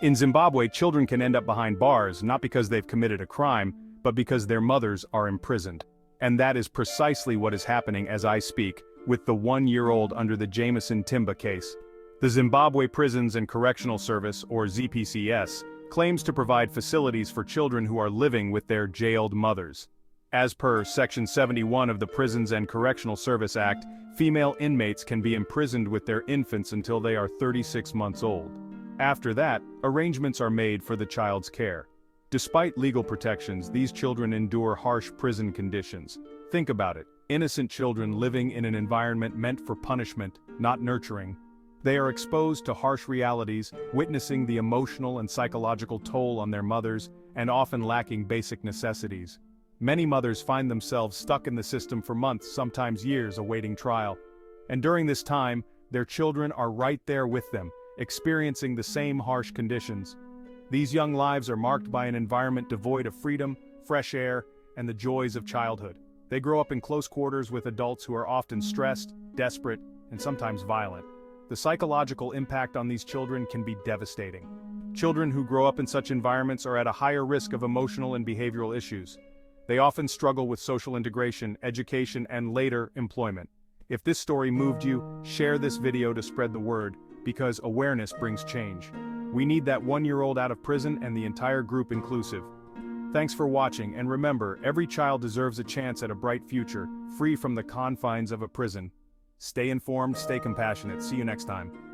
In Zimbabwe, children can end up behind bars not because they've committed a crime, but because their mothers are imprisoned. And that is precisely what is happening as I speak, with the 1-year-old under the Jameson Timba case. The Zimbabwe Prisons and Correctional Service, or ZPCS, claims to provide facilities for children who are living with their jailed mothers. As per Section 71 of the Prisons and Correctional Service Act, female inmates can be imprisoned with their infants until they are 36 months old. After that, arrangements are made for the child's care. Despite legal protections, these children endure harsh prison conditions. Think about it, innocent children living in an environment meant for punishment, not nurturing. They are exposed to harsh realities, witnessing the emotional and psychological toll on their mothers, and often lacking basic necessities. Many mothers find themselves stuck in the system for months, sometimes years, awaiting trial. And during this time, their children are right there with them, experiencing the same harsh conditions. These young lives are marked by an environment devoid of freedom, fresh air, and the joys of childhood. They grow up in close quarters with adults who are often stressed, desperate, and sometimes violent. The psychological impact on these children can be devastating. Children who grow up in such environments are at a higher risk of emotional and behavioral issues. They often struggle with social integration, education, and later, employment. If this story moved you, share this video to spread the word, because awareness brings change. We need that 1-year-old out of prison and the entire group inclusive. Thanks for watching, and remember, every child deserves a chance at a bright future, free from the confines of a prison. Stay informed, stay compassionate. See you next time.